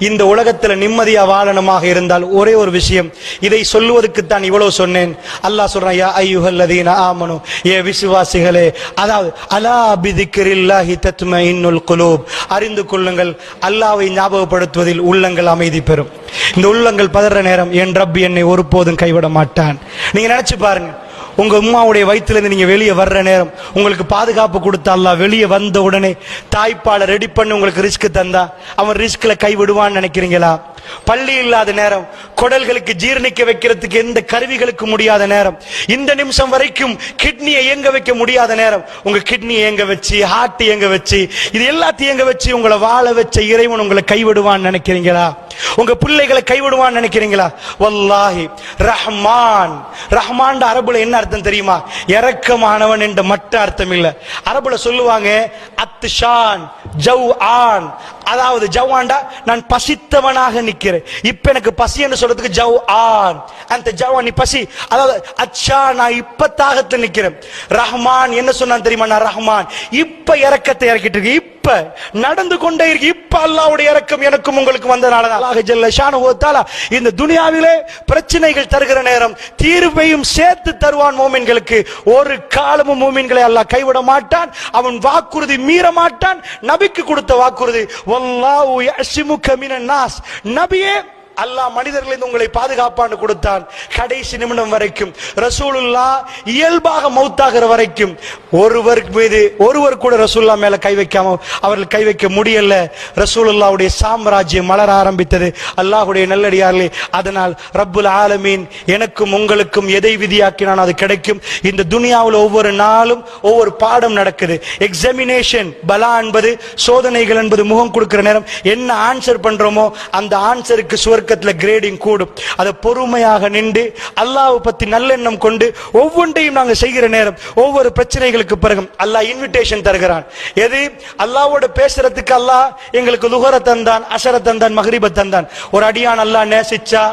இந்த உலகத்துல நிம்மதியா வாழணுமாக இருந்தால் ஒரே ஒரு விஷயம், இதை சொல்லுவதற்குத்தான் இவ்வளவு சொன்னேன். அல்லாஹ் சொல்றான், யா அய்யுஹல்லதீன ஆமனு, ஏ விசுவாசிகளே, அதாவது அலா பிதிக்ரில்லாஹி தத்மஇன்னுல் குலூப், அறிந்து கொள்ளுங்கள், அல்லாஹ்வை ஞாபகப்படுத்துவதில் உள்ளங்கள் அமைதி பெறும். இந்த உள்ளங்கள் பதற நேரம் என் ரப் என்னை ஒருபோதும் கைவிட மாட்டான். நீங்க நினைச்சு பாருங்க, உங்க அம்மாவுடைய வயிற்றிலிருந்து நீங்க வெளியே வர்ற நேரம் உங்களுக்கு பாதுகாப்பு கொடுத்த அல்லாஹ் வெளியே வந்த உடனே தாய்ப்பாலை ரெடி பண்ணி உங்களுக்கு ரிஸ்க் தந்தா அவன் ரிஸ்க்ல கைவிடுவான்னு நினைக்கிறீங்களா? பள்ளி இல்லாத நேரம், குடல்களுக்கு ஜீரணிக்க வைக்கிறதுக்கு எந்த கருவிகளுக்கு முடியாத நேரம், இந்த நிமிஷம் வரைக்கும் கிட்னியை இயங்க வைக்க முடியாத நேரம், உங்க கிட்னி இயங்க வச்சு, ஹார்ட் இயங்க வச்சு, இது எல்லாத்தையும் இயங்க வச்சு உங்களை வாழ வச்ச இறைவன் உங்களை கைவிடுவான்னு நினைக்கிறீங்களா? உங்க பிள்ளைகளை கைவிடுவான்னு நினைக்கிறீங்களா? வல்லாஹி ரஹ்மான், ரஹ்மான் அரபுல என்ன அர்த்தம் தெரியுமா? இரக்கமானவன் என்ற மட்ட அர்த்தம் இல்ல. அரபுல சொல்லுவாங்க அத்ஷான் ஜவ்ஆன், அதாவது ஜவ்ஆன்டா நான் பசித்தவனாக நிக்கிறேன், இப்ப எனக்கு பசி என்று சொல்றதுக்கு ஜவ்ஆன், அந்த ஜவ்ஆன் நீ பசி, அதாவது அச்சா நான் இப்ப தாகத்தில் நிக்கிறேன். ரஹ்மான் என்ன சொன்னான் தெரியுமா? நான் ரஹ்மான் இப்ப இரக்கத்தை இறக்கிட்டு இருக்கு, இப்ப நடந்து கொண்டே இருக்கு, இப்ப அல்லாஹ்வுடைய இரக்கம் எனக்கும் உங்களுக்கு வந்தனால அல்லாஹ் ஜல்ல ஷானுஹு வ தஆலா இந்த துனியாவிலே பிரச்சனைகள் தருகிற நேரம் தீர்வையும் சேர்த்து தருவான். மூமின்களுக்கு ஒரு காலமும் மூமின்களை அல்லாஹ் கைவிட மாட்டான். அவன் வாக்குறுதி மீற மாட்டான். நபிக்கு கொடுத்த வாக்குறுதி, வல்லாஹு யஸ்முக மினன் நாஸ், நபியே அல்லாஹ் மனிதர்களிலிருந்து உங்களை பாதுகாப்பான்னு கொடுத்தான். கடைசி நிமிடம் வரைக்கும் ரசூலுல்லாஹ் இயல்பாக மௌத்தாகிற வரைக்கும் ஒருவர் கூட ரசூலுல்லாஹ் மேல கை வைக்காம அவர்கள் கை வைக்க முடியல. ரசூலுல்லாஹ்வுடைய சாம்ராஜ்யம் மலர ஆரம்பித்தது. அல்லாஹ்வுடைய நல்லடியார்களே, அதனால் ரப்புல் ஆலமீன் எனக்கும் உங்களுக்கும் எதை விதியாக்கினான் அது கிடைக்கும். இந்த துனியாவில் ஒவ்வொரு நாளும் ஒவ்வொரு பாடம் நடக்குது. எக்ஸாமினேஷன், பலா என்பது சோதனைகள் என்பது முகம் கொடுக்கிற நேரம் என்ன ஆன்சர் பண்றோமோ அந்த ஆன்சருக்கு சுவர்க்கத்துல கிரேடிங் கூடும். அதை பொறுமையாக நின்று அல்லாஹ்வை பத்தி நல்லெண்ணம் கொண்டு ஒவ்வொன்றையும் நாங்கள் செய்கிற நேரம் ஒவ்வொரு பிரச்சனைகளுக்கு பிறகு அல்லாஹ் இன்விடேஷன் தருகிறான். எது? அல்லாஹ்வோட பேசுறதுக்கு அல்லாஹ் எங்களுக்கு லுஹர தந்தான், அஸர தந்தான், மக்ரிப தந்தான். ஒரு அடியான் அல்லாஹ் நேசிச்சா,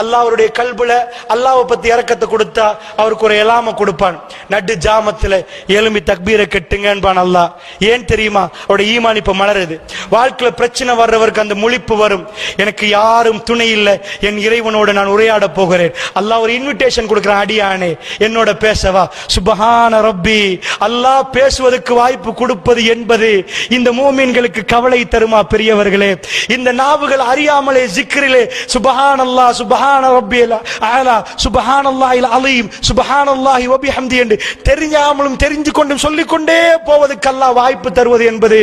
அல்லாஹ் அவருடைய கல்புல அல்லாஹ்வை பத்தி இரக்கத்தை கொடுத்தா அவருக்கு ஒரு எலாம கொடுப்பான். நடு ஜாமத்துல எழும்பி தக்பீரை கட்டுங்கன்பான் அல்லாஹ். ஏன் தெரியுமா? அவருடைய ஈமான் இப்ப மலருது. வாழ்க்கையில பிரச்சனை வர்றவருக்கு அந்த முழிப்பு வரும், எனக்கு யாரும் துணை இல்லை, என் இறைவனோடு நான் உரையாட போகிறேன். அல்லாஹ் ஒரு இன்விடேஷன் கொடுக்கிறான், அடியானே என்னோட பேசவா. சுப்ஹான ரப்பி, அல்லாஹ் பேசுவதற்கு வாய்ப்பு கொடுப்பது என்பது இந்த மூமின்களுக்கு கவலை தருமா? பெரியவர்களே, இந்த நாவுகள் அறியாமலே ஜிக்ரிலே சுப்ஹானல்லாஹ் சுப்ஹான ரப்பியல் அலா சுப்ஹானல்லாஹில் அலீம் சுப்ஹானல்லாஹி வ பிஹம்தி என்று தெரியாமலும் தெரிந்து கொண்டும் சொல்லிக்கொண்டே போவதற்கு அல்லாஹ் வாய்ப்பு தருவது என்பது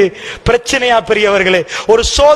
பிரச்சனையா? பெரியவர்களே, ஒரு